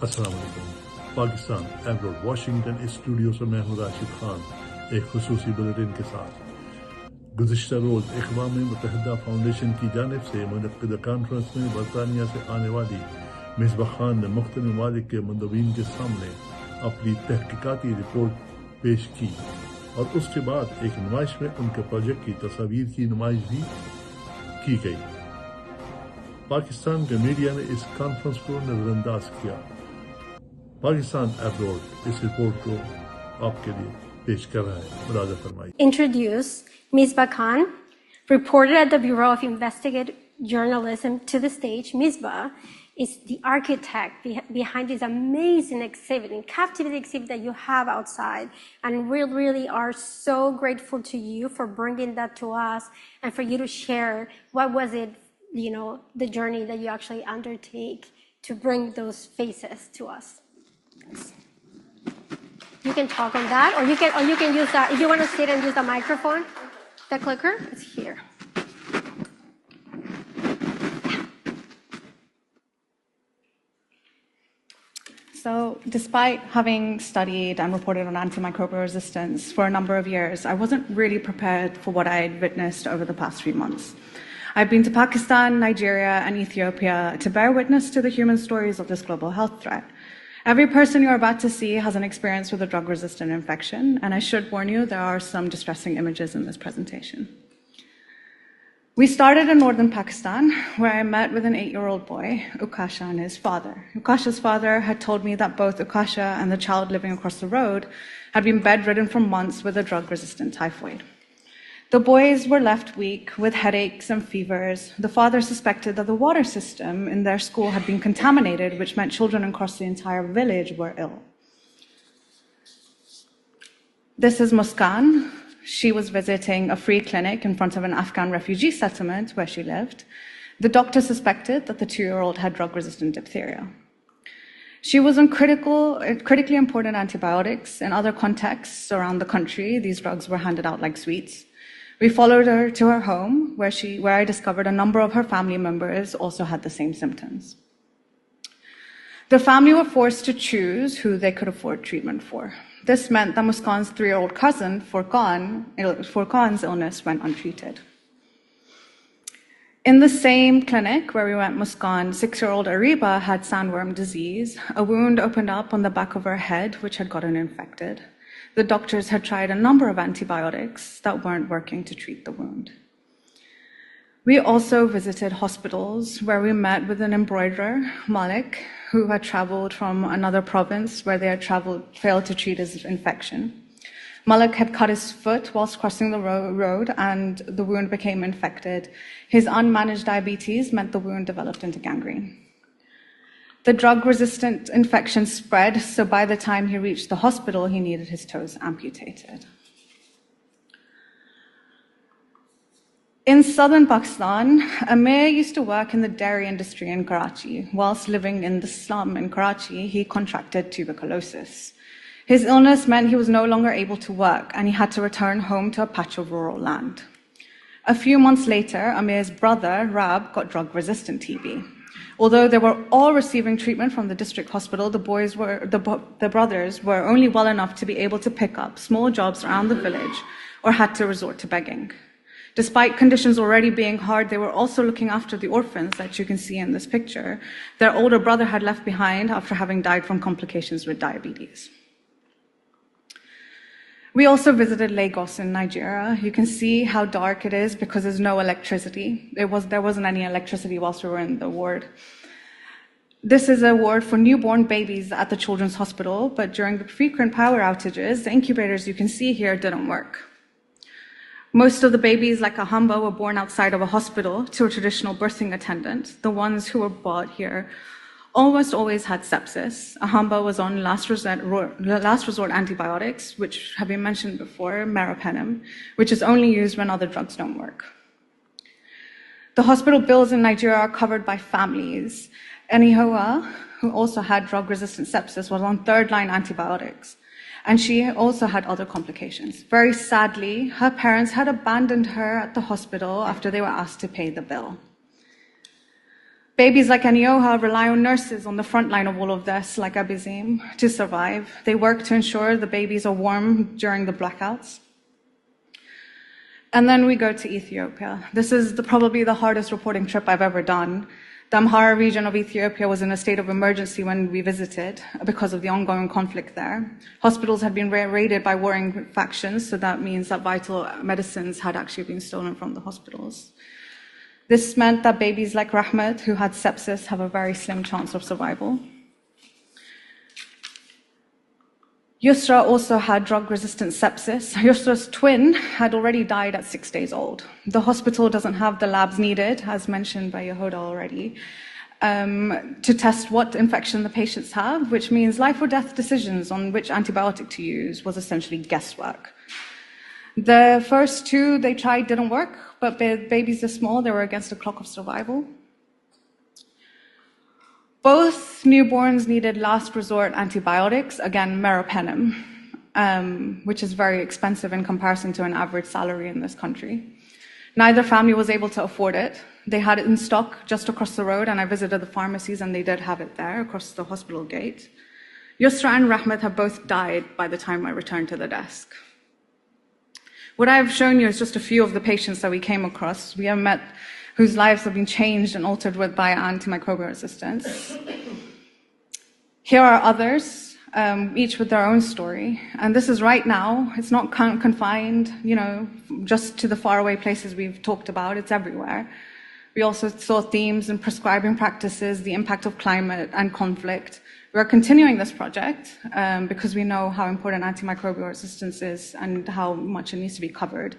अस्सलाम वालेकुम। Pakistan abroad Washington studio से मैं हूँ राशिद खान एक खुसूसी बुलेटिन के साथ। गुज़िश्ता रोज़ अक़वाम मुत्तहिदा फाउंडेशन की जानिब से मुनक़्क़िदा कॉन्फ्रेंस में बरतानिया से आने वाली मिसबाह खान ने मुख्तलिफ ममालिक के मुंदवीन के सामने अपनी तहकीकाती रिपोर्ट पेश की और उसके बाद एक नुमाइश में उनके प्रोजेक्ट की तस्वीर की नुमाइश भी की गई। पाकिस्तान के मीडिया ने इस कॉन्फ्रेंस को नज़रअंदाज किया। पाकिस्तान एब्रोड इस रिपोर्ट को आपके लिए पेश कर रहा है। मुलाज़ा फरमाइए। Introduce Misbah Khan, reporter at the Bureau of Investigative Journalism, to the stage. Misbah is the architect behind this amazing exhibit, captivating exhibit that you have outside, and we really are so grateful to you for bringing that to us and for you to share what was it, the journey that you actually undertake to bring those faces to us. You can talk on that, or you can use that. If you want to sit and use the microphone, the clicker is here. So despite having studied and reported on antimicrobial resistance for a number of years, I wasn't really prepared for what I had witnessed over the past few months. I've been to Pakistan, Nigeria, and Ethiopia to bear witness to the human stories of this global health threat. Every person you're about to see has an experience with a drug-resistant infection, and I should warn you, there are some distressing images in this presentation. We started in northern Pakistan, where I met with an 8-year-old boy, Ukasha, and his father. Ukasha's father had told me that both Ukasha and the child living across the road had been bedridden for months with a drug-resistant typhoid. The boys were left weak with headaches and fevers. The father suspected that the water system in their school had been contaminated, which meant children across the entire village were ill. This is Muskan. She was visiting a free clinic in front of an Afghan refugee settlement where she lived. The doctor suspected that the 2-year-old had drug-resistant diphtheria. She was on critically important antibiotics. In other contexts around the country, these drugs were handed out like sweets. We followed her to her home, where I discovered a number of her family members also had the same symptoms. The family were forced to choose who they could afford treatment for. This meant that Muskan's 3-year-old cousin, Furqan's illness went untreated. In the same clinic where we went, Muskan, 6-year-old Ariba had sandworm disease. A wound opened up on the back of her head, which had gotten infected. The doctors had tried a number of antibiotics that weren't working to treat the wound. We also visited hospitals where we met with an embroiderer, Malik, who had traveled from another province where they had failed to treat his infection. Malik had cut his foot whilst crossing the road and the wound became infected. His unmanaged diabetes meant the wound developed into gangrene. The drug-resistant infection spread, so by the time he reached the hospital, he needed his toes amputated. In southern Pakistan, Amir used to work in the dairy industry in Karachi. Whilst living in the slum in Karachi, he contracted tuberculosis. His illness meant he was no longer able to work, and he had to return home to a patch of rural land. A few months later, Amir's brother, Rab, got drug-resistant TB. Although they were all receiving treatment from the district hospital, the brothers were only well enough to be able to pick up small jobs around the village or had to resort to begging. Despite conditions already being hard, they were also looking after the orphans that you can see in this picture. Their older brother had left behind after having died from complications with diabetes. We also visited Lagos in Nigeria. You can see how dark it is because there's no electricity. There wasn't any electricity whilst we were in the ward. This is a ward for newborn babies at the Children's Hospital, but during the frequent power outages, the incubators you can see here didn't work. Most of the babies, like Ahamba, were born outside of a hospital to a traditional birthing attendant. The ones who were brought here almost always had sepsis. Ahamba was on last resort antibiotics, which have been mentioned before, meropenem, which is only used when other drugs don't work. The hospital bills in Nigeria are covered by families. Enihoa, who also had drug-resistant sepsis, was on third-line antibiotics, and she also had other complications. Very sadly, her parents had abandoned her at the hospital after they were asked to pay the bill. Babies like Anioha rely on nurses on the front line of all of this, like Abizim, to survive. They work to ensure the babies are warm during the blackouts. And then we go to Ethiopia. This is probably the hardest reporting trip I've ever done. The Amhara region of Ethiopia was in a state of emergency when we visited because of the ongoing conflict there. Hospitals had been raided by warring factions, so that means that vital medicines had actually been stolen from the hospitals. This meant that babies like Rahmat, who had sepsis, have a very slim chance of survival. Yusra also had drug-resistant sepsis. Yusra's twin had already died at 6 days old. The hospital doesn't have the labs needed, as mentioned by Yehuda already, to test what infection the patients have, which means life or death decisions on which antibiotic to use was essentially guesswork. The first two they tried didn't work, but babies are small, they were against the clock of survival. Both newborns needed last resort antibiotics, again, meropenem, which is very expensive in comparison to an average salary in this country. Neither family was able to afford it. They had it in stock just across the road, and I visited the pharmacies, and they did have it there across the hospital gate. Yusra and Rahmat have both died by the time I returned to the desk. What I've shown you is just a few of the patients that we came across. We have met whose lives have been changed and altered by antimicrobial resistance. Here are others, each with their own story. And this is right now. It's not confined, just to the faraway places we've talked about. It's everywhere. We also saw themes in prescribing practices, the impact of climate and conflict. We're continuing this project because we know how important antimicrobial resistance is and how much it needs to be covered.